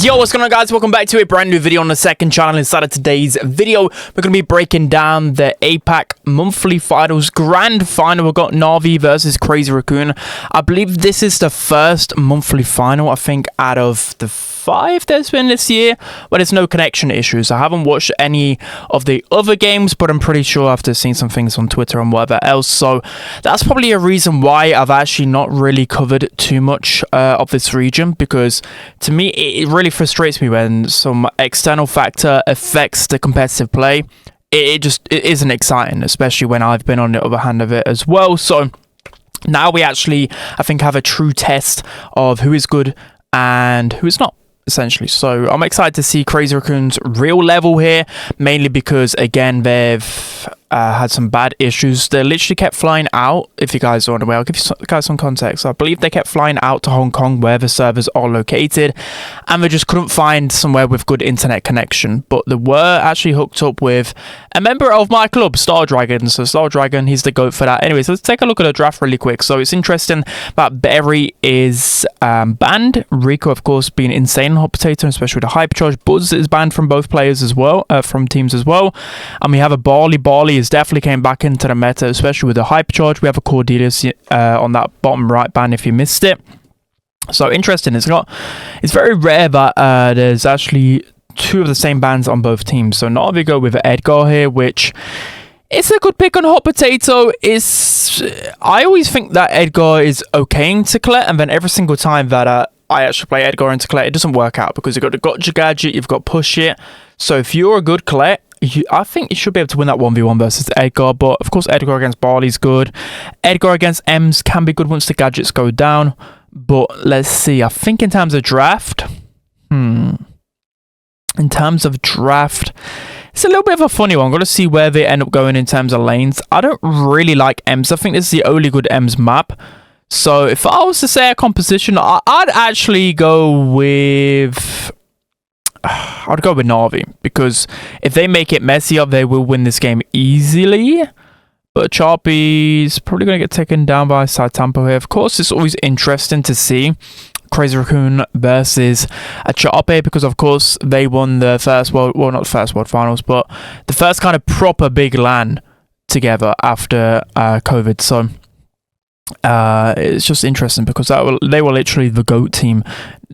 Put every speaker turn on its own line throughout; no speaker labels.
Yo, what's going on, guys? Welcome back to a brand new video on the second channel. Inside of today's video, we're going to be breaking down the APAC monthly finals grand final. We've got NAVI versus Crazy Racoon. I believe this is the first monthly final, I think, out of the 5 there's been this year, but there's no connection issues. I haven't watched any of the other games, but I'm pretty sure after seeing some things on Twitter and whatever else, so that's probably a reason why I've actually not really covered too much of this region, because to me it really frustrates me when some external factor affects the competitive play. It isn't exciting, especially when I've been on the other hand of it as well. So now we actually, I think, have a true test of who is good and who is not, essentially. So I'm excited to see Crazy Racoon's real level here, mainly because, again, they've had some bad issues. They literally kept flying out. If you guys are on the way, I'll give you guys some context. I believe they kept flying out to Hong Kong, where the servers are located, and they just couldn't find somewhere with good internet connection. But they were actually hooked up with a member of my club, Star Dragon. So Star Dragon, he's the GOAT for that. Anyways, let's take a look at the draft really quick. So it's interesting that Berry is banned. Rico, of course, being insane on Hot Potato, especially with the hypercharge. Buzz is banned from both players as well, from teams as well. And we have a Barley. Barley has definitely came back into the meta, especially with the hypercharge. We have a Cordelius on that bottom right ban if you missed it. So interesting. It's very rare that there's actually 2 of the same bans on both teams. So NAVI go with Edgar here, which it's a good pick on Hot Potato. I always think that Edgar is okay into Colette, and then every single time that I actually play Edgar into Colette, it doesn't work out, because you've got the Gotcha Gadget, you've got Push It. So if you're a good Colette, I think you should be able to win that 1v1 versus Edgar. But of course, Edgar against Barley's good. Edgar against Ems can be good once the gadgets go down. But let's see. I think in terms of draft, in terms of draft, it's a little bit of a funny one. I'm going to see where they end up going in terms of lanes. I don't really like Ems. I think this is the only good Ems map. So if I was to say a composition, I'd actually go with... I'd go with NAVI, because if they make it messier, they will win this game easily. But Charpy's probably going to get taken down by Saitampo here. Of course, it's always interesting to see Crazy Racoon versus a Charpy, because of course they won the first world, well, not the first world finals, but the first kind of proper big LAN together after COVID. So it's just interesting, because they were literally the GOAT team.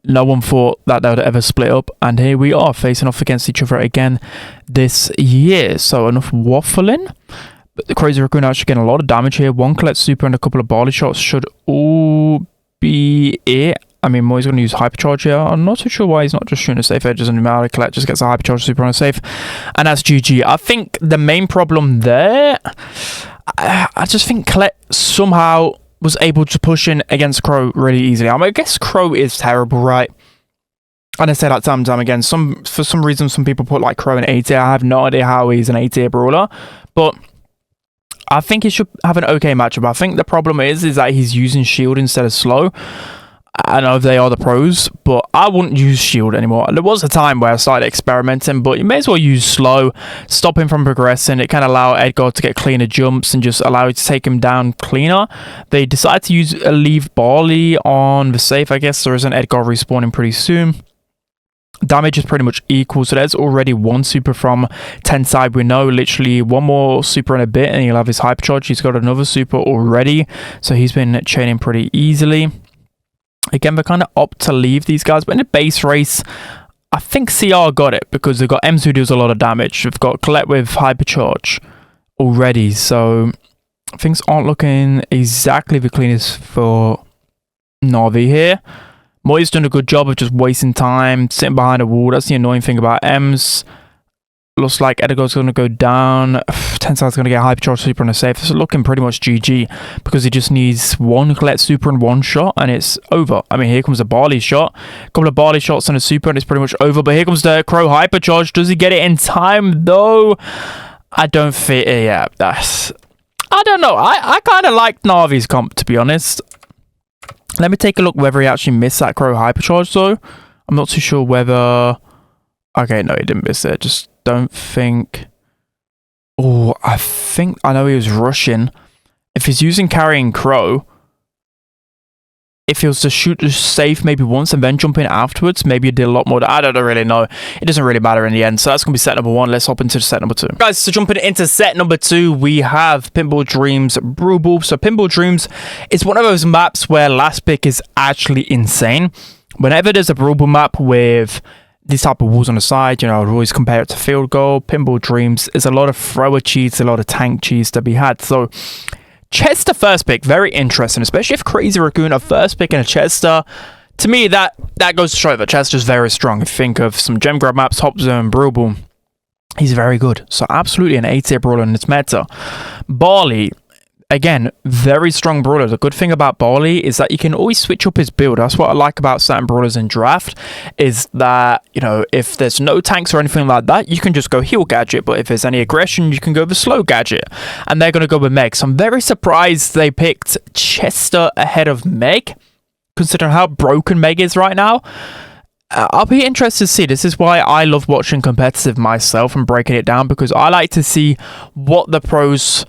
No one thought that they would ever split up, and here we are facing off against each other again this year. So enough waffling. But the Crazy Racoon actually getting a lot of damage here. 1 Colette Super and a couple of Barley shots should all be it. I mean, Moy's going to use Hypercharge here. I'm not too sure why he's not just shooting a safe edge. Doesn't matter. Colette just gets a Hypercharge Super on a safe, and that's GG. I think the main problem there, I just think Colette somehow was able to push in against Crow really easily. I mean, I guess Crow is terrible, right? And I say that time and time again. For some reason, some people put like Crow in A tier. I have no idea how he's an A tier brawler, but I think he should have an okay matchup. I think the problem is that he's using shield instead of slow. I know they are the pros, but I wouldn't use shield anymore. There was a time where I started experimenting, but you may as well use slow, stop him from progressing. It can allow Edgar to get cleaner jumps and just allow you to take him down cleaner. They decided to leave Barley on the safe. I guess there is an Edgar respawning pretty soon. Damage is pretty much equal, so there's already 1 super from 10 side. We know literally 1 more super in a bit and he'll have his hypercharge. He's got another super already, so he's been chaining pretty easily. Again, they kind of opt to leave these guys, but in the base race, I think CR got it, because they've got Ems who does a lot of damage. They've got Colette with hypercharge already, so things aren't looking exactly the cleanest for NAVI here. Moy's done a good job of just wasting time, sitting behind a wall. That's the annoying thing about Ems. Looks like Edgar's going to go down. Tenside's going to get Hypercharge Super on a safe. This is looking pretty much GG, because he just needs 1 Colette Super and 1 shot, and it's over. I mean, here comes a Barley shot. A couple of Barley shots and a Super, and it's pretty much over. But here comes the Crow Hypercharge. Does he get it in time, though? I don't think... Yeah, I don't know. I kind of like NAVI's comp, to be honest. Let me take a look whether he actually missed that Crow Hypercharge, though. I'm not too sure whether... Okay, no, he didn't miss it. Just don't think... Oh, I think I know he was rushing. If he's using carrying Crow, if he was to shoot the safe maybe once and then jump in afterwards, maybe it did a lot more. I don't really know. It doesn't really matter in the end. So that's going to be set number 1. Let's hop into set number 2. Guys, so jumping into set number 2, we have Pinball Dreams Brawl. So Pinball Dreams is one of those maps where last pick is actually insane. Whenever there's a Brawl map with these type of walls on the side, you know, I would always compare it to Field Goal. Pinball Dreams is a lot of thrower cheats, a lot of tank cheats to be had. So Chester first pick, very interesting, especially if Crazy Racoon a first pick in a Chester. To me, that goes to show that Chester's very strong. If you think of some gem grab maps, Hop Zone, Brawl, he's very good. So absolutely an A-tier brawler in this meta. Barley, again, very strong brawler. The good thing about Barley is that you can always switch up his build. That's what I like about certain brawlers in draft, is that, you know, if there's no tanks or anything like that, you can just go heal gadget. But if there's any aggression, you can go the slow gadget. And they're going to go with Meg. So I'm very surprised they picked Chester ahead of Meg, considering how broken Meg is right now. I'll be interested to see. This is why I love watching competitive myself and breaking it down, because I like to see what the pros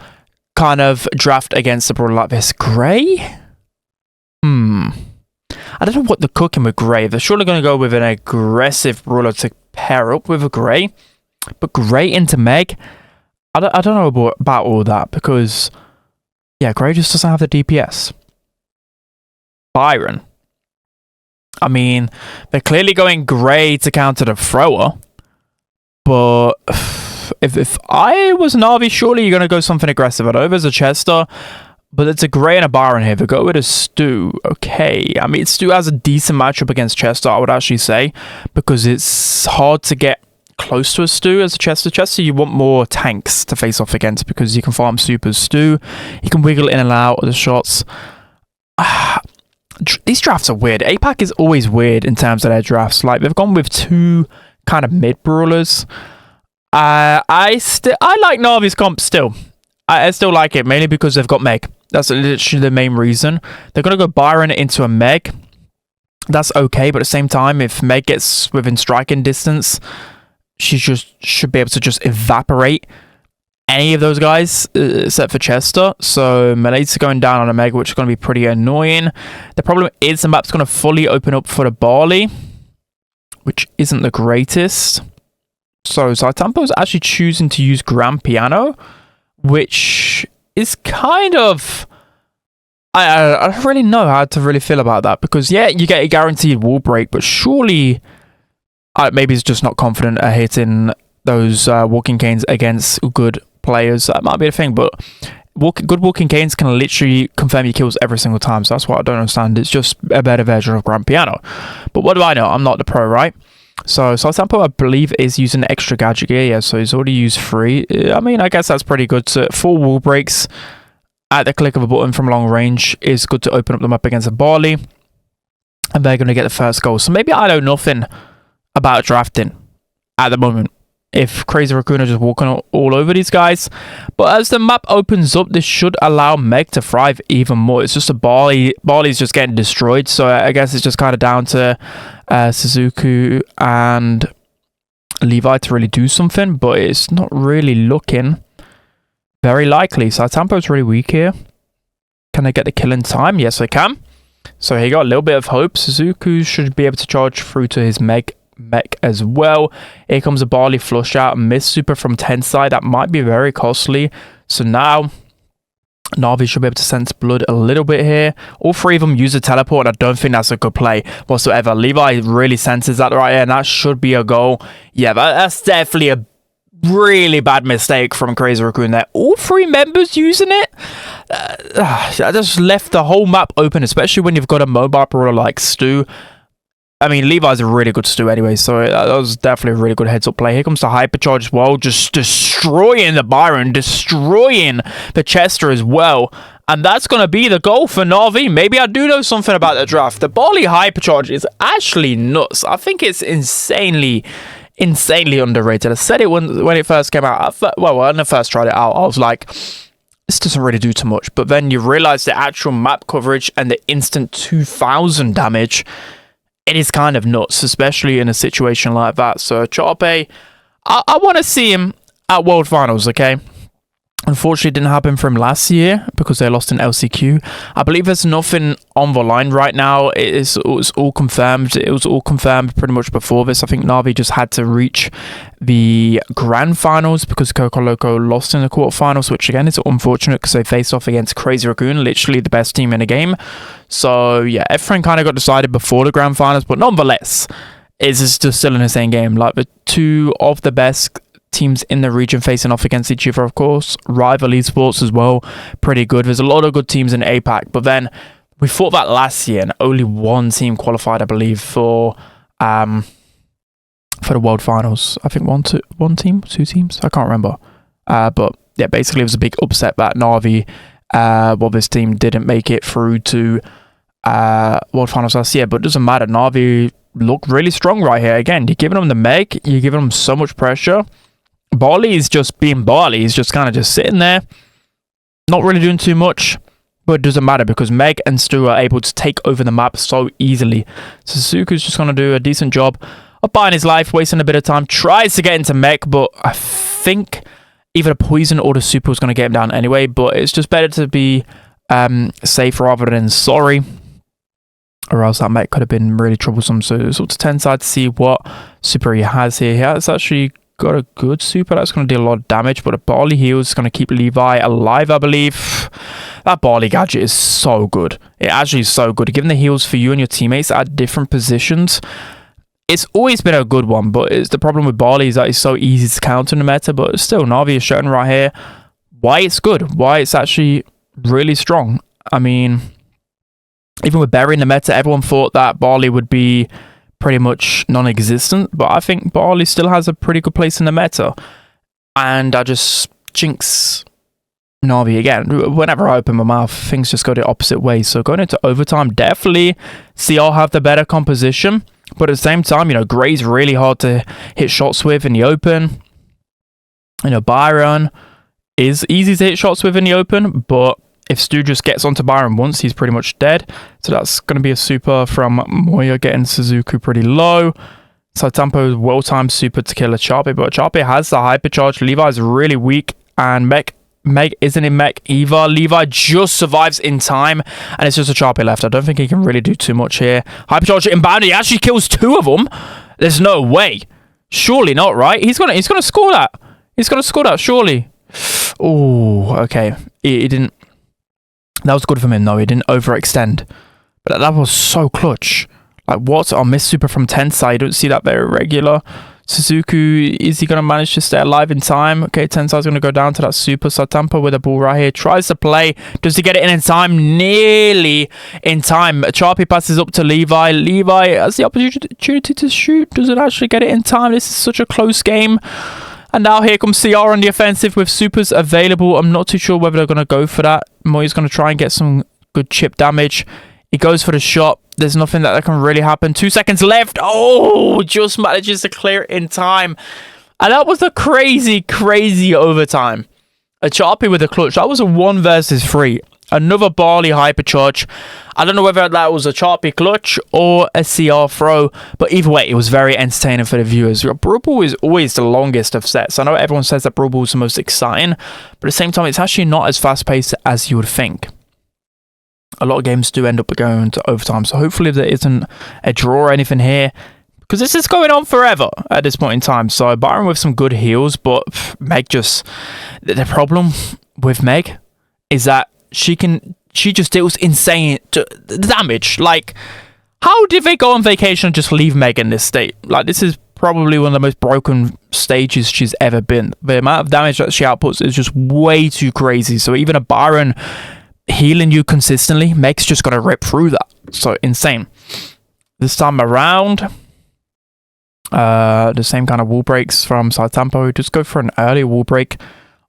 kind of draft against a brawler like this. Gray? I don't know what they're cooking with Gray. They're surely going to go with an aggressive brawler to pair up with a Gray. But Gray into Meg? I don't know about all that, because, yeah, Gray just doesn't have the DPS. Byron. I mean, they're clearly going Gray to counter the thrower, but if I was NAVI, surely you're going to go something aggressive. I know there's a Chester, but it's a Gray and a Byron here. They go with a Stu. Okay. I mean, Stu has a decent matchup against Chester, I would actually say, because it's hard to get close to a Stu as a Chester. Chester, you want more tanks to face off against because you can farm supers. Stu, you can wiggle in and out of the shots. These drafts are weird. APAC is always weird in terms of their drafts. Like, they've gone with 2 kind of mid-brawlers. I like Navi's comp still. I still like it, mainly because they've got Meg. That's literally the main reason. They're going to go Byron into a Meg. That's okay, but at the same time, if Meg gets within striking distance, she just should be able to just evaporate any of those guys, except for Chester. So Melee's going down on a Meg, which is going to be pretty annoying. The problem is the map's going to fully open up for the Barley, which isn't the greatest. So Zaitampo's actually choosing to use Grand Piano, which is kind of... I don't really know how to really feel about that, because yeah, you get a guaranteed wall break, but surely maybe he's just not confident at hitting those walking canes against good players. That might be the thing, but good walking canes can literally confirm your kills every single time, so that's what I don't understand. It's just a better version of Grand Piano. But what do I know? I'm not the pro, right? So Zaitampo, I believe, is using an extra gadget gear. Yeah, so he's already used 3. I mean, I guess that's pretty good. So 4 wall breaks at the click of a button from long range is good to open up the map against a Barley. And they're going to get the first goal. So maybe I know nothing about drafting at the moment, if Crazy Racoon are just walking all over these guys. But as the map opens up, this should allow Meg to thrive even more. It's just a Barley's just getting destroyed. So I guess it's just kind of down to Suzuki and Levi to really do something. But it's not really looking very likely. So Tampo's really weak here. Can they get the kill in time? Yes, they can. So he got a little bit of hope. Suzuki should be able to charge through to his mech as well. Here comes a Barley flush out, miss super from 10 side. That might be very costly. So now Navi should be able to sense blood a little bit here. All 3 of them use a teleport. I don't think that's a good play whatsoever. Levi really senses that right here, and that should be a goal. Yeah, that's definitely a really bad mistake from Crazy Racoon there. All 3 members using it. I just left the whole map open, especially when you've got a mobile brawler like Stu. I mean, Levi's a really good Stu anyway, so that was definitely a really good heads-up play. Here comes the Hypercharge as well, just destroying the Byron, destroying the Chester as well. And that's going to be the goal for Navi. Maybe I do know something about the draft. The Barley Hypercharge is actually nuts. I think it's insanely underrated. I said it when it first came out. When I first tried it out, I was like, this doesn't really do too much. But then you realize the actual map coverage and the instant 2000 damage, it is kind of nuts, especially in a situation like that. So Charpe, I want to see him at World Finals, okay? Unfortunately, it didn't happen for him last year because they lost in LCQ. I believe there's nothing on the line right now. It was all confirmed. It was all confirmed pretty much before this. I think NAVI just had to reach the grand finals because Coco Loco lost in the quarterfinals, which again is unfortunate because they faced off against Crazy Racoon, literally the best team in the game. So yeah, everything kind of got decided before the grand finals, but nonetheless, it's just still in the same game. Like the two of the best teams in the region facing off against each other, of course. Rival esports as well, pretty good. There's a lot of good teams in APAC, but then we fought that last year and only one team qualified, I believe, for the world finals. I think one team, two teams, I can't remember. But yeah, basically it was a big upset that NAVI, this team didn't make it through to world finals last year. But it doesn't matter. NAVI look really strong right here. Again, you're giving them the Meg, you're giving them so much pressure. Barley is just being Barley. He's just kind of just sitting there, not really doing too much, but it doesn't matter because Meg and Stu are able to take over the map so easily. Suzuki's just going to do a decent job of buying his life, wasting a bit of time, tries to get into Meg, but I think either the poison or the super was going to get him down anyway, but it's just better to be safe rather than sorry, or else that Meg could have been really troublesome. So it's up to 10 side to see what super he has here. He has actually got a good super that's going to deal a lot of damage, but a Barley heal is going to keep Levi alive, I believe. That Barley gadget is so good. It actually is so good. Giving the heals for you and your teammates at different positions, it's always been a good one, but it's the problem with Barley is that it's so easy to counter in the meta, but still, NAVI is showing right here why it's good, why it's actually really strong. I mean, even with Berry in the meta, everyone thought that Barley would be pretty much non-existent, but I think Barley still has a pretty good place in the meta, and I just jinx NAVI again. Whenever I open my mouth, things just go the opposite way. So going into overtime, definitely CR have the better composition, but at the same time, you know, Gray's really hard to hit shots with in the open. You know, Byron is easy to hit shots with in the open, but if Stu just gets onto Byron once, he's pretty much dead. So that's going to be a super from Moya, getting Suzuki pretty low. So Tampo's well-timed super to kill a Chape, but Chape has the hypercharge. Levi's really weak, and Meg isn't in mech either. Levi just survives in time, and it's just a Chape left. I don't think he can really do too much here. Hypercharge inbound. He actually kills two of them. There's no way. Surely not, right? He's gonna score that. He's gonna score that, surely. Oh, okay. He didn't. That was good from him, though. He didn't overextend. But that was so clutch. Like, what? Oh, miss super from 10 side. You don't see that very regular. Suzuki, is he going to manage to stay alive in time? Okay, 10 side's going to go down to that super. Satampa with a ball right here. Tries to play. Does he get it in time? Nearly in time. Charpy passes up to Levi. Levi has the opportunity to shoot. Doesn't actually get it in time. This is such a close game. And now here comes CR on the offensive with supers available. I'm not too sure whether they're going to go for that. Moy's going to try and get some good chip damage. He goes for the shot. There's nothing that can really happen. 2 seconds left. Oh, just manages to clear it in time. And that was a crazy, crazy overtime. A Charpy with a clutch. That was a 1 versus 3. Another Barley hypercharge. I don't know whether that was a Charpy clutch or a CR throw, but either way, it was very entertaining for the viewers. Brawl Ball is always the longest of sets. I know everyone says that Brawl Ball is the most exciting, but at the same time, it's actually not as fast-paced as you would think. A lot of games do end up going to overtime, so hopefully there isn't a draw or anything here, because this is going on forever at this point in time. So Byron with some good heals, but Meg just... The problem with Meg is that she just deals insane damage. Like, how did they go on vacation and just leave Meg in this state? Like, this is probably one of the most broken stages she's ever been. The amount of damage that she outputs is just way too crazy. So even a Byron healing you consistently, Meg's just gonna rip through that. So insane. This time around, the same kind of wall breaks from Saitampo. Just go for an early wall break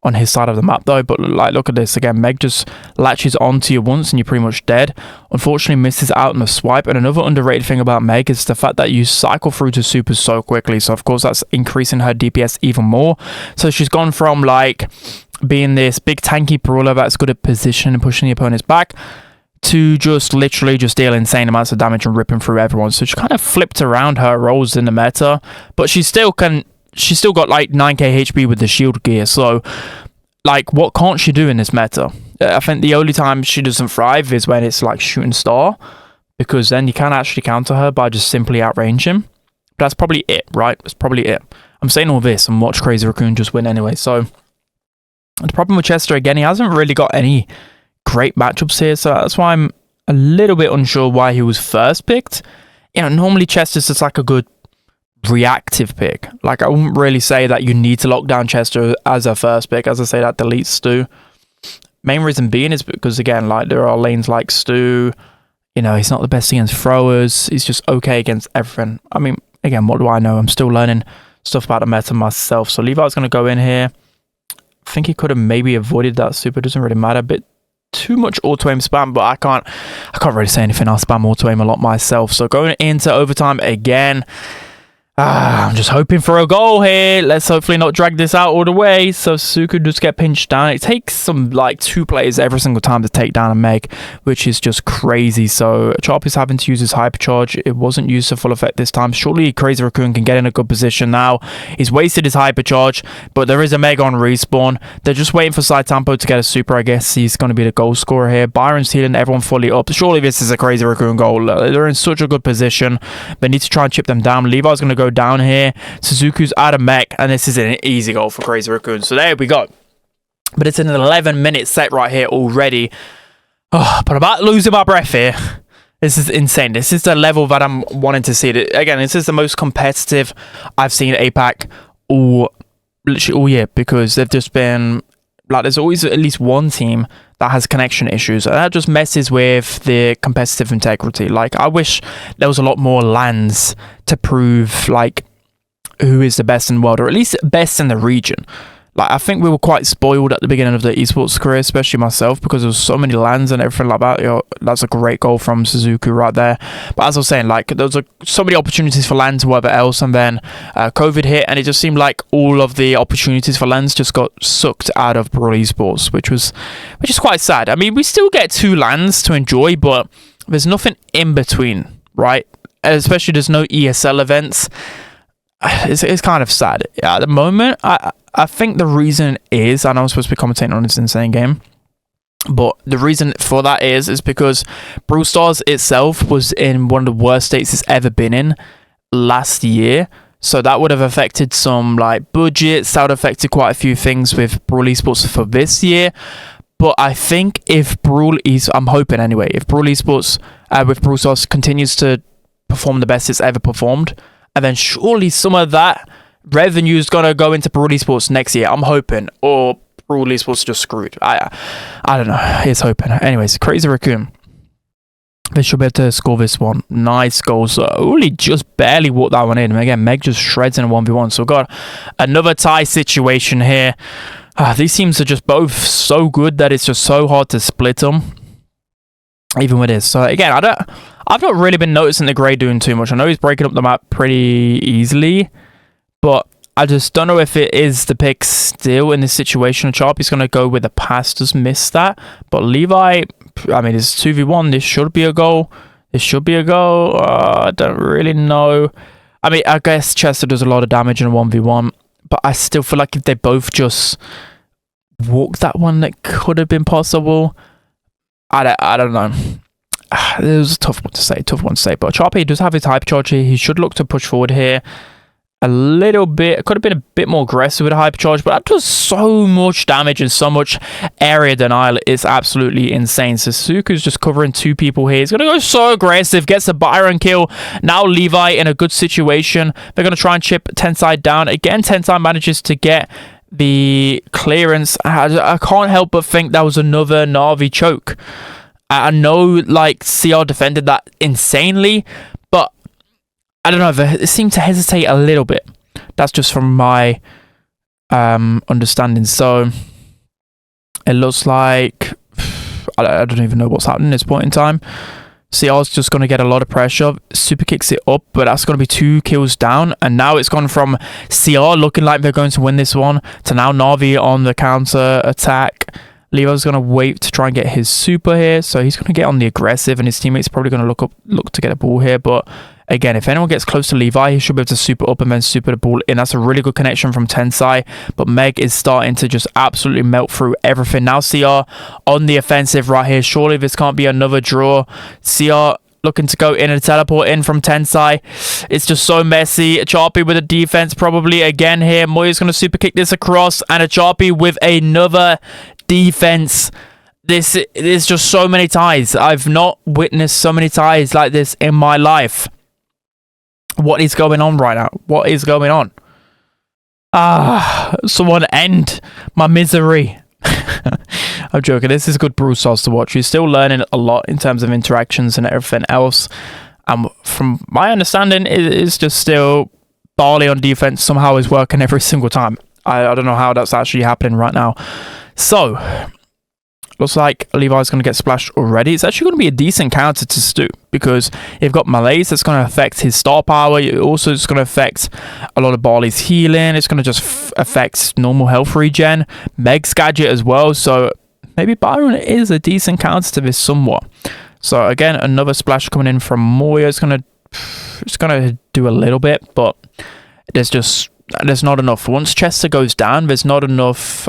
on his side of the map though, but like, look at this again. Meg just latches onto you once and you're pretty much dead. Unfortunately misses out on the swipe. And another underrated thing about Meg is the fact that you cycle through to supers so quickly, so of course that's increasing her DPS even more. So she's gone from like being this big tanky brawler that's good at position and pushing the opponent's back to just literally just deal insane amounts of damage and ripping through everyone. So she kind of flipped around her roles in the meta, but she's still got like 9k HP with the shield gear. So Like, what can't she do in this meta? I think the only time she doesn't thrive is when it's like shooting star, because then you can actually counter her by just simply outrange him. But that's probably it, right? That's probably it. I'm saying all this and watch Crazy Racoon just win anyway. So the problem with Chester, again, he hasn't really got any great matchups here. So that's why I'm a little bit unsure why he was first picked. You know, normally Chester's just like a good reactive pick. Like, I wouldn't really say that you need to lock down Chester as a first pick. As I say, that deletes Stu. Main reason being is because, again, like, there are lanes like Stu. You know, he's not the best against throwers. He's just okay against everything. I mean, again, what do I know? I'm still learning stuff about the meta myself. So Levi's going to go in here. I think he could have maybe avoided that super. Doesn't really matter. A bit too much auto-aim spam, but I can't really say anything. I spam auto-aim a lot myself. So going into overtime again. I'm just hoping for a goal here. Let's hopefully not drag this out all the way. So Suku just get pinched down. It takes some like 2 players every single time to take down a Meg, which is just crazy. So Chop is having to use his hypercharge. It wasn't used to full effect this time. Surely Crazy Racoon can get in a good position now. He's wasted his hypercharge, but there is a Meg on respawn. They're just waiting for Saitampo to get a super. I guess he's going to be the goal scorer here. Byron's healing everyone fully up. Surely this is a Crazy Racoon goal. They're in such a good position. They need to try and chip them down. Levi's going to go down here. Suzuku's out of mech, and this is an easy goal for Crazy Racoon. So there we go. But it's an 11-minute set right here already. Oh, but I'm about losing my breath here. This is insane. This is the level that I'm wanting to see. Again, this is the most competitive I've seen APAC literally all year, because they've just been like, there's always at least one team that has connection issues, and that just messes with the competitive integrity. Like, I wish there was a lot more LANs to prove like who is the best in the world, or at least best in the region. Like, I think we were quite spoiled at the beginning of the esports career, especially myself, because there was so many LANs and everything like that. You know, that's a great goal from Suzuku right there. But as I was saying, like, there was so many opportunities for LANs and whatever else, and then COVID hit, and it just seemed like all of the opportunities for LANs just got sucked out of Brawl esports, which is quite sad. I mean, we still get 2 LANs to enjoy, but there's nothing in between, right? Especially there's no ESL events. It's kind of sad. At the moment, I think the reason is, I know I'm supposed to be commentating on this insane game, but the reason for that is because Brawl Stars itself was in one of the worst states it's ever been in last year. So that would have affected some like budgets. That would have affected quite a few things with Brawl esports for this year. But I think if I'm hoping anyway, if Brawl esports with Brawl Stars continues to perform the best it's ever performed, and then surely some of that revenue is going to go into Brawl esports next year. I'm hoping. Or Brawl esports just screwed. I don't know. Here's hoping. Anyways, Crazy Racoon. They should be able to score this one. Nice goal. So only just barely walked that one in. And again, Meg just shreds in a 1v1. So we've got another tie situation here. These teams are just both so good that it's just so hard to split them. Even with this. So again, I've not really been noticing the Grey doing too much. I know he's breaking up the map pretty easily, but I just don't know if it is the pick still in this situation. Sharpie's going to go with the pass, just missed that. But Levi, I mean, it's 2v1. This should be a goal. This should be a goal. I don't really know. I mean, I guess Chester does a lot of damage in a 1v1, but I still feel like if they both just walked that one, that could have been possible. I don't know. It was a tough one to say, but Sharpie does have his hypercharge here. He should look to push forward here a little bit. It could have been a bit more aggressive with a hypercharge, but that does so much damage and so much area denial. It's absolutely insane. So Suzuku's just covering 2 people here. He's going to go so aggressive, gets a Byron kill. Now Levi in a good situation. They're going to try and chip Tensai down. Again, Tensai manages to get the clearance. I can't help but think that was another NAVI choke. I know, like, CR defended that insanely, but I don't know, they seem to hesitate a little bit. That's just from my understanding. So it looks like I don't even know what's happening at this point in time. CR's just going to get a lot of pressure. Super kicks it up, but that's going to be 2 kills down. And now it's gone from CR looking like they're going to win this one to now Navi on the counter attack. Leo's going to wait to try and get his super here. So he's going to get on the aggressive, and his teammates probably going to look to get a ball here. But Again, if anyone gets close to Levi, he should be able to super up and then super the ball in. That's a really good connection from Tensai. But Meg is starting to just absolutely melt through everything. Now CR on the offensive right here. Surely this can't be another draw. CR looking to go in and teleport in from Tensai. It's just so messy. Charpy with a defense probably again here. Moya's going to super kick this across. And a Charpy with another defense. This is just so many ties. I've not witnessed so many ties like this in my life. What is going on right now? What is going on? Someone end my misery. I'm joking. This is good Brawl Stars to watch. You're still learning a lot in terms of interactions and everything else. From my understanding, it is just still Barley on defense somehow is working every single time. I don't know how that's actually happening right now. So, looks like Levi's going to get splashed already. It's actually going to be a decent counter to Stu because you've got Malaise that's going to affect his star power. It also is going to affect a lot of Barley's healing. It's going to just affect normal health regen. Meg's gadget as well. So maybe Byron is a decent counter to this somewhat. So again, another splash coming in from Moya. It's going to do a little bit, but there's not enough. Once Chester goes down, there's not enough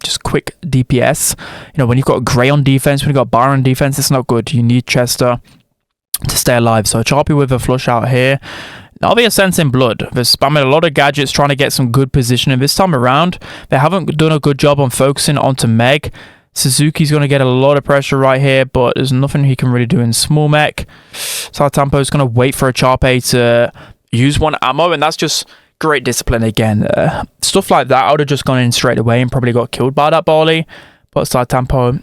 just quick DPS. You know, when you've got Gray on defense, when you've got Byron on defense, it's not good. You need Chester to stay alive. So Charpy with a flush out here. NAVI are sensing blood. They're spamming a lot of gadgets, trying to get some good positioning. This time around, they haven't done a good job on focusing onto Meg. Suzuki's going to get a lot of pressure right here, but there's nothing he can really do in small mech. Sartampo is going to wait for a Charpy to use one ammo, and that's just great discipline again. Stuff like that, I would have just gone in straight away and probably got killed by that Barley. But Sartampo,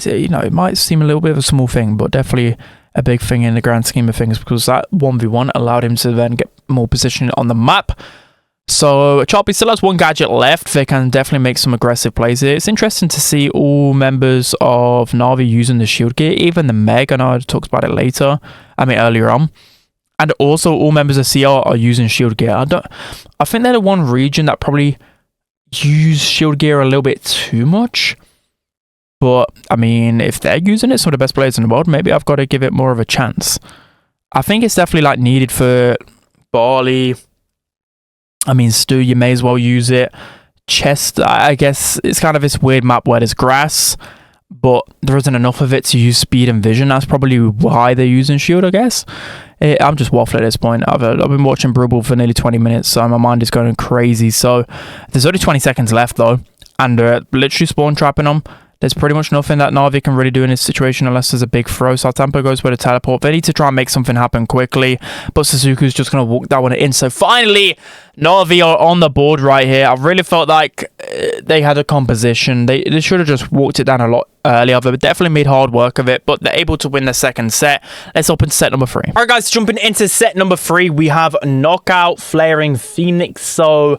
you know, it might seem a little bit of a small thing, but definitely a big thing in the grand scheme of things because that 1v1 allowed him to then get more position on the map. So Charpy still has one gadget left. They can definitely make some aggressive plays here. It's interesting to see all members of NAVI using the shield gear, even the Meg. I know I talked about it later. I mean earlier on. And also all members of CR are using shield gear. I think they're the one region that probably use shield gear a little bit too much. But I mean, if they're using it, some of the best players in the world, maybe I've got to give it more of a chance. I think it's definitely like needed for Barley. I mean, Stu, you may as well use it. Chest, I guess it's kind of this weird map where there's grass, but there isn't enough of it to use speed and vision. That's probably why they're using shield, I guess. I'm just waffling at this point. I've been watching Brawl for nearly 20 minutes, so my mind is going crazy. So there's only 20 seconds left, though, and they're literally spawn trapping them. There's pretty much nothing that NAVI can really do in this situation unless there's a big throw. Sartampo goes for the teleport. They need to try and make something happen quickly, but Suzuki's just going to walk that one in. So finally, NAVI are on the board right here. I really felt like they had a composition. They should have just walked it down a lot earlier. They definitely made hard work of it, but they're able to win the second set. Let's open set number 3. All right, guys, jumping into set number 3, we have Knockout Flaring Phoenix. So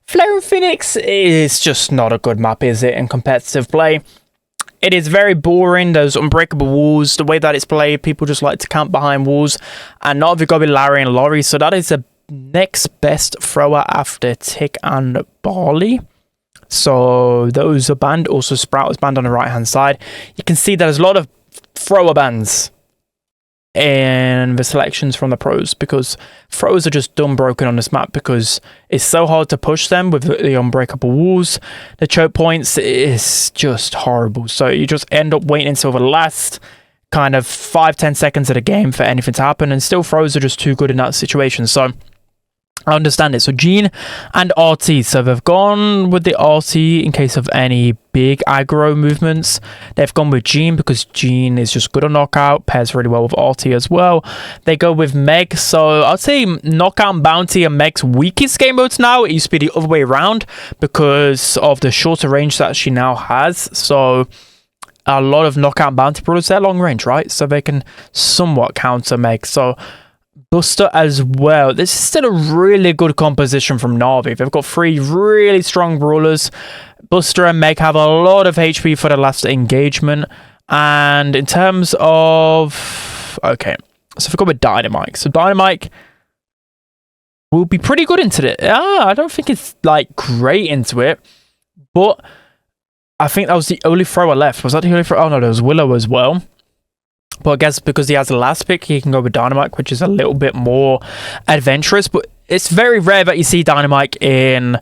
Flaring Phoenix is just not a good map, is it, in competitive play? It is very boring. There's unbreakable walls. The way that it's played, people just like to camp behind walls. And not if you've got to be Larry and Laurie. So that is the next best thrower after Tick and Barley. So those are banned. Also, Sprout is banned on the right-hand side. You can see there's a lot of thrower bans in the selections from the pros because throwers are just done broken on this map because it's so hard to push them with the unbreakable walls. The choke points is just horrible, so you just end up waiting until the last kind of 5-10 seconds of the game for anything to happen, and still throws are just too good in that situation. So I understand it. So Gene and RT. So they've gone with the RT in case of any big aggro movements. They've gone with Gene because Gene is just good on knockout. Pairs really well with RT as well. They go with Meg. So I'd say knockout and bounty are Meg's weakest game modes now. It used to be the other way around because of the shorter range that she now has. So a lot of knockout and bounty brawlers, they're long range, right? So they can somewhat counter Meg. So Buster as well. This is still a really good composition from NAVI. They've got 3 really strong brawlers. Buster and Meg have a lot of HP for the last engagement. And in terms of... Okay, so if we go with Dynamite. So Dynamite will be pretty good into it. I don't think it's like great into it. But I think that was the only thrower left. Was that the only thrower? Oh no, there was Willow as well. But I guess because he has the last pick, he can go with Dynamite, which is a little bit more adventurous. But it's very rare that you see Dynamite in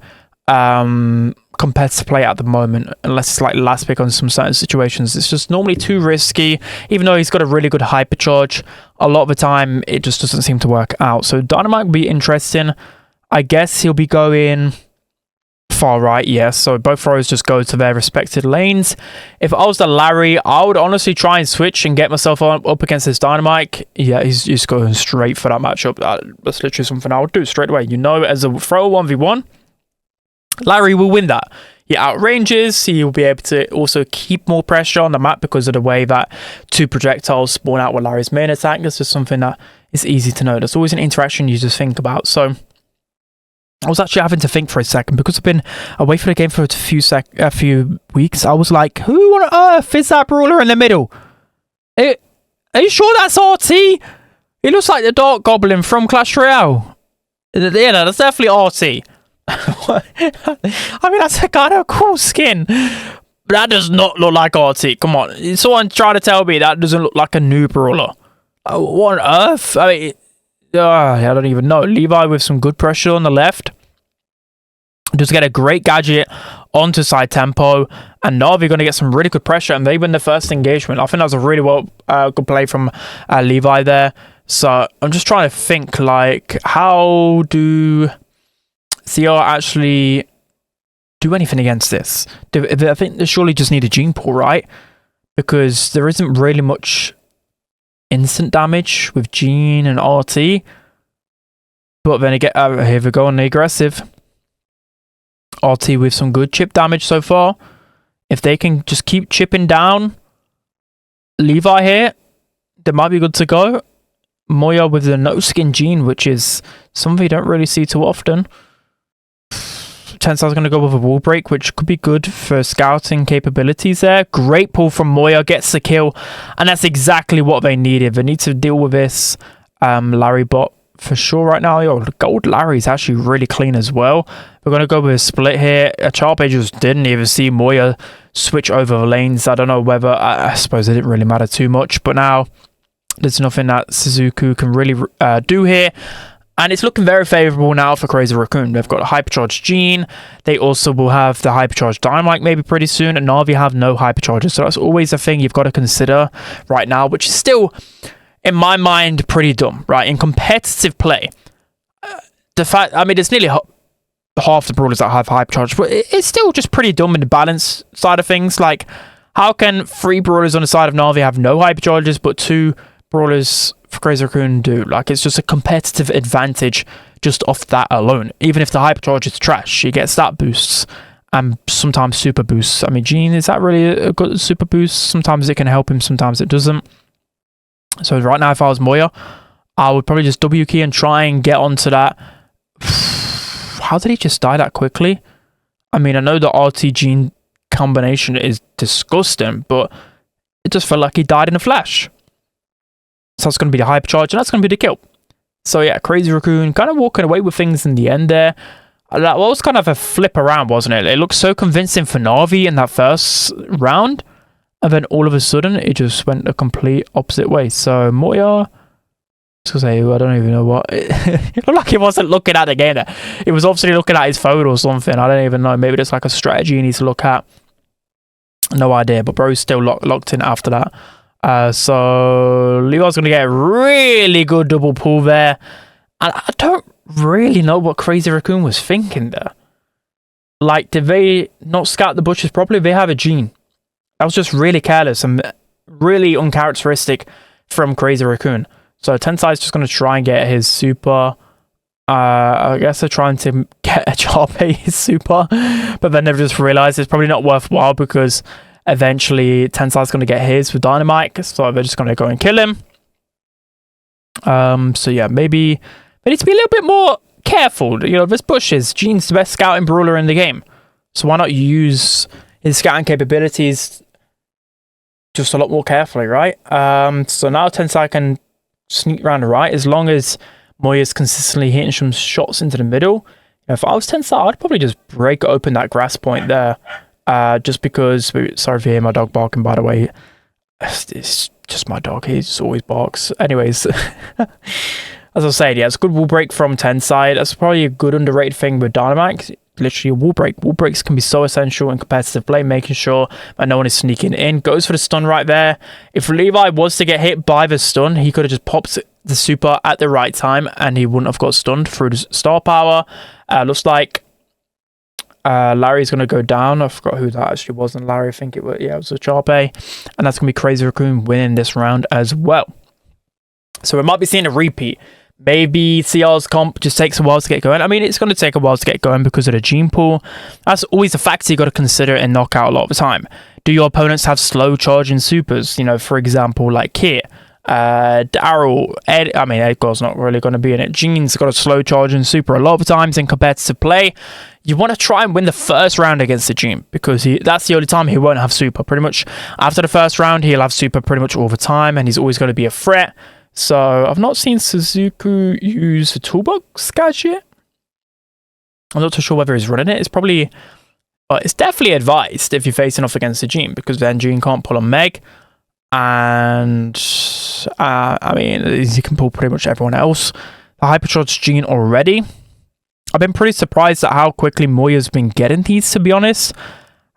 competitive play at the moment, unless it's like last pick on some certain situations. It's just normally too risky. Even though he's got a really good hypercharge, a lot of the time it just doesn't seem to work out. So Dynamite will be interesting. I guess he'll be going far right, yes. So both rows just go to their respected lanes. If I was the Larry, I would honestly try and switch and get myself up against this Dynamite. Yeah, he's just going straight for that matchup. That's literally something I would do straight away. You know, as a throw 1v1, Larry will win that. He outranges, he will be able to also keep more pressure on the map because of the way that two projectiles spawn out with Larry's main attack. That's just something that is easy to know. There's always an interaction you just think about. So I was actually having to think for a second because I've been away from the game for a few weeks. I was like, who on earth is that brawler in the middle? Are you sure that's RT? He looks like the Dark Goblin from Clash Royale. Yeah, that's definitely RT. I mean, that's a kind of cool skin, but that does not look like RT. Come on, someone try to tell me that doesn't look like a new brawler. What on earth? I mean, I don't even know. Levi with some good pressure on the left. Just get a great gadget onto side tempo, and Navi going to get some really good pressure, and they win the first engagement. I think that was a really good play from Levi there. So I'm just trying to think, like, how do CR actually do anything against this? I think they surely just need a gene pool, right? Because there isn't really much instant damage with Gene and RT. But then again, here we go on the aggressive. RT with some good chip damage so far. If they can just keep chipping down Levi here, they might be good to go. Moya with the no skin Gene, which is something you don't really see too often. Tensile's going to go with a wall break, which could be good for scouting capabilities there. Great pull from Moya, gets the kill, and that's exactly what they needed. They need to deal with this Larry bot for sure right now. Yo, the gold Larry is actually really clean as well. We're going to go with a split here. Charpe just didn't even see Moya switch over the lanes. I don't know whether, I suppose it didn't really matter too much, but now there's nothing that Suzuku can really do here. And it's looking very favourable now for Crazy Racoon. They've got a hypercharged Gene. They also will have the hypercharged Dynamite maybe pretty soon. And Navi have no hyperchargers. So that's always a thing you've got to consider right now, which is still, in my mind, pretty dumb, right? In competitive play, the fact, I mean, it's nearly half the brawlers that have hypercharged, but it's still just pretty dumb in the balance side of things. Like, how can 3 brawlers on the side of Navi have no hyperchargers, but 2 brawlers for Crazy Racoon do? Like, it's just a competitive advantage just off that alone. Even if the hypercharge is trash, he gets stat boosts and sometimes super boosts. I mean, Gene, is that really a good super boost? Sometimes it can help him, sometimes it doesn't. So right now, if I was Moya, I would probably just W key and try and get onto that. How did he just die that quickly? I mean, I know the RT Gene combination is disgusting, but it just felt like he died in a flash. So that's going to be the hypercharge, and that's going to be the kill. So yeah, Crazy Racoon kind of walking away with things in the end there. That was kind of a flip around, wasn't it? It looked so convincing for Navi in that first round, and then all of a sudden, it just went a complete opposite way. So Moya, I was going to say, I don't even know what. It looked like he wasn't looking at the game there. He was obviously looking at his phone or something. I don't even know. Maybe there's like a strategy he needs to look at. No idea, but bro's still locked in after that. So Levi's going to get a really good double pull there. And I don't really know what Crazy Racoon was thinking there. Like, did they not scout the bushes properly? They have a Gene. That was just really careless and really uncharacteristic from Crazy Racoon. So Tensai's just going to try and get his super. I guess they're trying to get a Charpe his super. But then they've just realized it's probably not worthwhile because eventually Tensai's going to get his with Dynamite. So they're just going to go and kill him. So yeah, maybe they need to be a little bit more careful. You know, there's bushes. Gene's the best scouting brawler in the game. So why not use his scouting capabilities just a lot more carefully, right? So now Tensai can sneak around the right as long as Moya's consistently hitting some shots into the middle. If I was Tensai, I'd probably just break open that grass point there. Just because, sorry if you hear my dog barking, by the way. It's just my dog. He just always barks. Anyways, as I was saying, yeah, it's a good wall break from Tensai. That's probably a good underrated thing with Dynamax. Literally a wall break. Wall breaks can be so essential in competitive play, making sure that no one is sneaking in. Goes for the stun right there. If Levi was to get hit by the stun, he could have just popped the super at the right time and he wouldn't have got stunned through the star power. Looks like Larry's going to go down. I forgot who that actually wasn't Larry. I think it was, yeah, it was a Sharpe. And that's going to be Crazy Racoon winning this round as well. So we might be seeing a repeat. Maybe CR's comp just takes a while to get going. I mean, it's going to take a while to get going because of the gene pool. That's always a factor you got to consider in knockout a lot of the time. Do your opponents have slow charging supers? You know, for example, like Kit, Daryl, Ed. I mean, Edgar's not really going to be in it. Gene's got a slow charging super. A lot of times in competitive play, you want to try and win the first round against the Gene because that's the only time he won't have super. Pretty much after the first round, he'll have super pretty much all the time, and he's always going to be a threat. So I've not seen Suzuku use the toolbox gadget. I'm not too sure whether he's running it. It's probably, it's definitely advised if you're facing off against the Gene because then Gene can't pull on Meg. And I mean, you can pull pretty much everyone else. The Hypercharged Gene already. I've been pretty surprised at how quickly Moya's been getting these, to be honest.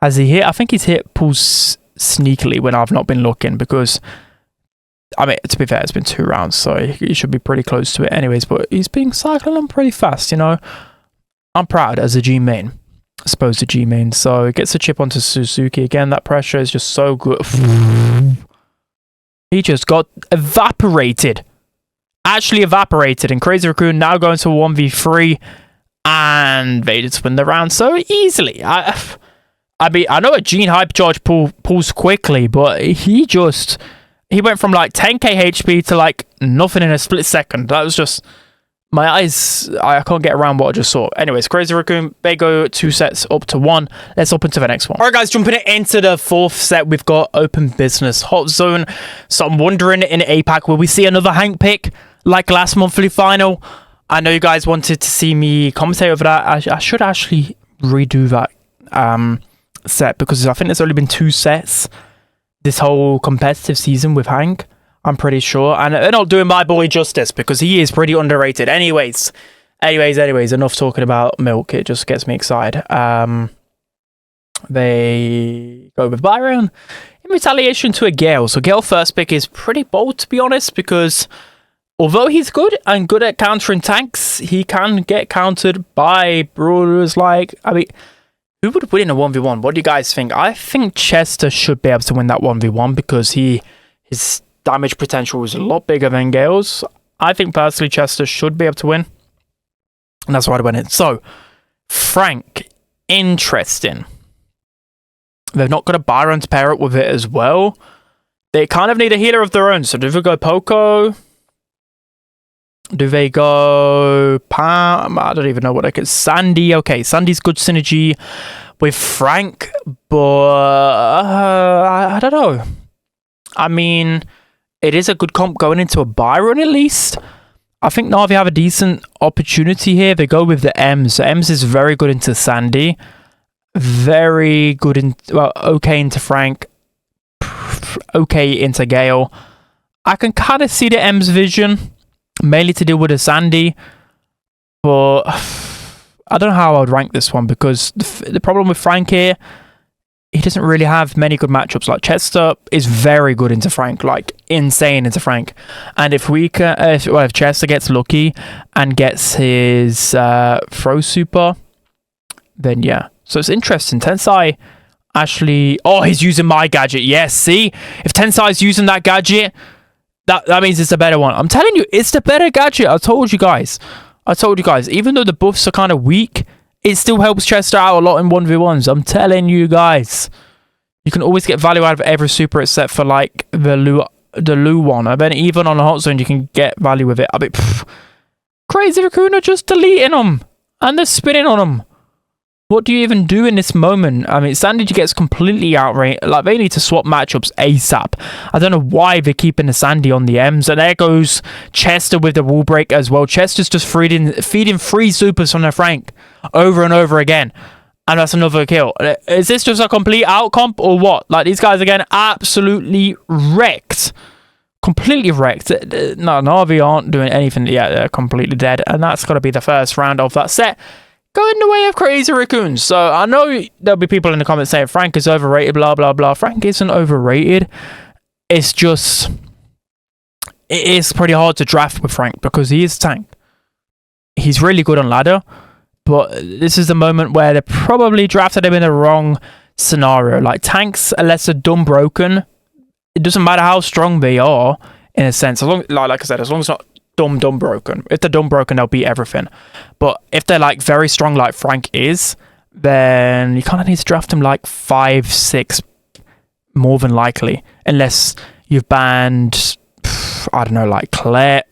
Has he hit? I think he's hit pulls sneakily when I've not been looking because, I mean, to be fair, it's been 2 rounds, so he should be pretty close to it anyways, but he's been cycling on pretty fast, you know. I'm proud as a G main. I suppose the G main. So it gets a chip onto Suzuki. Again, that pressure is just so good. He just got evaporated. Actually evaporated. And Crazy Racoon now going to 1v3. And they just win the round so easily. I mean, I know a Gene Hypercharge pulls quickly, but he went from like 10k HP to like nothing in a split second. That was just, my eyes, I can't get around what I just saw. Anyways, Crazy Racoon, they go 2 sets up to 1. Let's hop into the next one. All right, guys, jumping into the 4th set, we've got Open Business Hot Zone. So I'm wondering in APAC, will we see another Hank pick like last monthly final? I know you guys wanted to see me commentate over that. I should actually redo that set because I think there's only been 2 sets this whole competitive season with Hank. I'm pretty sure. And they're not doing my boy justice because he is pretty underrated. Anyways, enough talking about Milk. It just gets me excited. They go with Byron in retaliation to a Gale. So Gale first pick is pretty bold, to be honest, because although he's good and good at countering tanks, he can get countered by brawlers like, I mean, who would win in a 1v1? What do you guys think? I think Chester should be able to win that 1v1 because his damage potential is a lot bigger than Gale's. I think personally Chester should be able to win. And that's why I went in. So, Frank, interesting. They've not got a Byron to pair up with it as well. They kind of need a healer of their own. So do they go Poco? Do they go Pam? I don't even know what they could. Sandy. Okay, Sandy's good synergy with Frank. But I don't know. I mean, it is a good comp going into a Byron at least. I think Navi have a decent opportunity here. They go with the Ems. So Ems is very good into Sandy. Very good in, well, okay into Frank. Okay into Gale. I can kind of see the Ems vision. Mainly to deal with the Sandy. But I don't know how I would rank this one because the problem with Frank here, he doesn't really have many good matchups. Like Chester is very good into Frank, like insane into Frank. And if we can, if Chester gets lucky and gets his throw super, then yeah. So it's interesting. Tensai actually, oh, he's using my gadget. Yes, see, if Tensai's using that gadget, that means it's a better one. I'm telling you, it's the better gadget. I told you guys. Even though the buffs are kind of weak, it still helps Chester out a lot in 1v1s. I'm telling you guys. You can always get value out of every super except for like the Lou one. I bet even on a hot zone you can get value with it. I mean, Crazy Racoon are just deleting them. And they're spinning on them. What do you even do in this moment? I mean, Sandy gets completely outranked. Like, they need to swap matchups ASAP. I don't know why they're keeping the Sandy on the M's. And there goes Chester with the wall break as well. Chester's just feeding 3 supers from their Frank over and over again. And that's another kill. Is this just a complete outcomp or what? Like, these guys are getting absolutely wrecked. completely wrecked. No, NAVI aren't doing anything yet. They're completely dead. And that's got to be the first round of that set, going the way of Crazy Racoon. So I know there'll be people in the comments saying Frank is overrated, blah, blah, blah. Frank isn't overrated. It's just, it is pretty hard to draft with Frank because he is tank. He's really good on ladder, but this is the moment where they probably drafted him in the wrong scenario. Like tanks, unless they're dumb broken, it doesn't matter how strong they are, in a sense. As long, like I said, as long as it's not dumb broken. If they're dumb broken, they'll beat everything. But if they're like very strong, like Frank is, then you kind of need to draft him like 5, 6, more than likely, unless you've banned, I don't know, like Claire,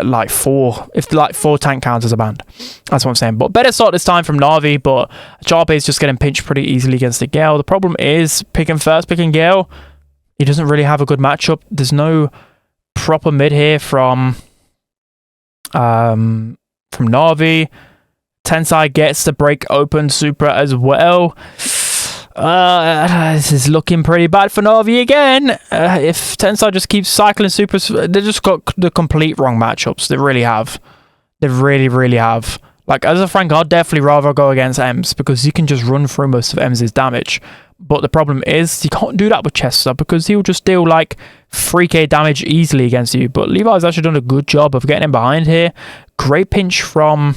like 4. If like 4 tank counters are banned, that's what I'm saying. But better start this time from NAVI. But Sharpie is just getting pinched pretty easily against the Gale. The problem is picking Gale. He doesn't really have a good matchup. There's no proper mid here from NAVI. Tensai gets the break open super as well. This is looking pretty bad for NAVI again. If Tensai just keeps cycling supers, they just got the complete wrong matchups. They really have. They really have. Like, as a Frank, I'd definitely rather go against Ems because you can just run through most of Ems' damage. But the problem is, you can't do that with Chester because he'll just deal like 3k damage easily against you. But Levi's actually done a good job of getting him behind here. Great pinch from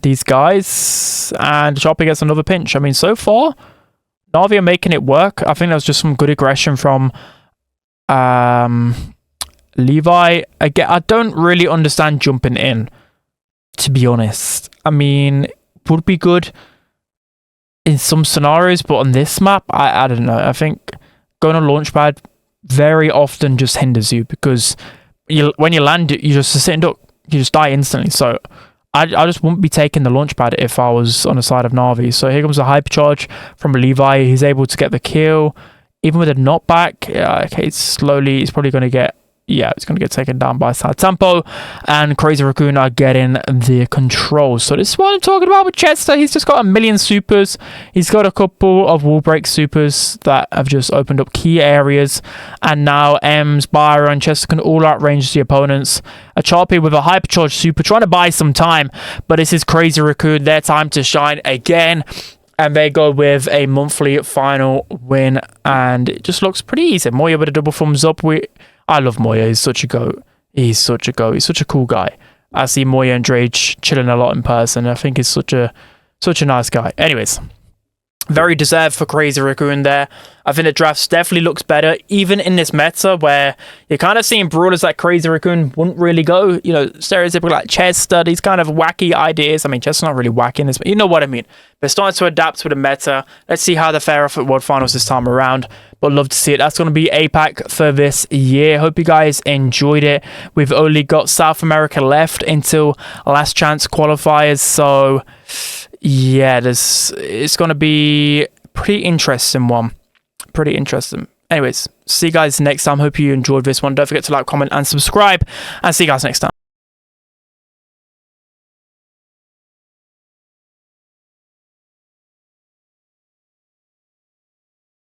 these guys. And Sharpie gets another pinch. I mean, so far, NAVI are making it work. I think that was just some good aggression from Levi. Again, I don't really understand jumping in, to be honest. I mean, would be good in some scenarios, but on this map, I don't know. I think going on launchpad very often just hinders you because when you land, you just sitting duck, you just die instantly. So I just wouldn't be taking the launchpad if I was on the side of NAVI. So here comes a hypercharge from Levi. He's able to get the kill, even with a knockback. Okay, slowly, he's probably going to get. Yeah, it's going to get taken down by Sad Tempo, and Crazy Racoon are getting the control. So this is what I'm talking about with Chester. He's just got a million supers. He's got a couple of wall break supers that have just opened up key areas. And now Ems, Byron, and Chester can all outrange the opponents. A Sharpie with a hypercharged super, trying to buy some time. But this is Crazy Racoon, their time to shine again. And they go with a monthly final win. And it just looks pretty easy. Moya with a double thumbs up. I love Moya. He's such a goat. He's such a goat. He's such a cool guy. I see Moya and Drage chilling a lot in person. I think he's such a nice guy. Anyways, very deserved for Crazy Racoon there. I think the draft definitely looks better, even in this meta where you're kind of seeing brawlers like Crazy Racoon wouldn't really go. You know, stereotypical like Chester, these kind of wacky ideas. I mean, Chester's not really wacky in this, but you know what I mean. They're starting to adapt with the meta. Let's see how they fare off at World Finals this time around. But love to see it. That's going to be APAC for this year. Hope you guys enjoyed it. We've only got South America left until last chance qualifiers. So yeah, it's going to be pretty interesting one. Pretty interesting. Anyways, see you guys next time. Hope you enjoyed this one. Don't forget to like, comment, and subscribe. And see you guys next time.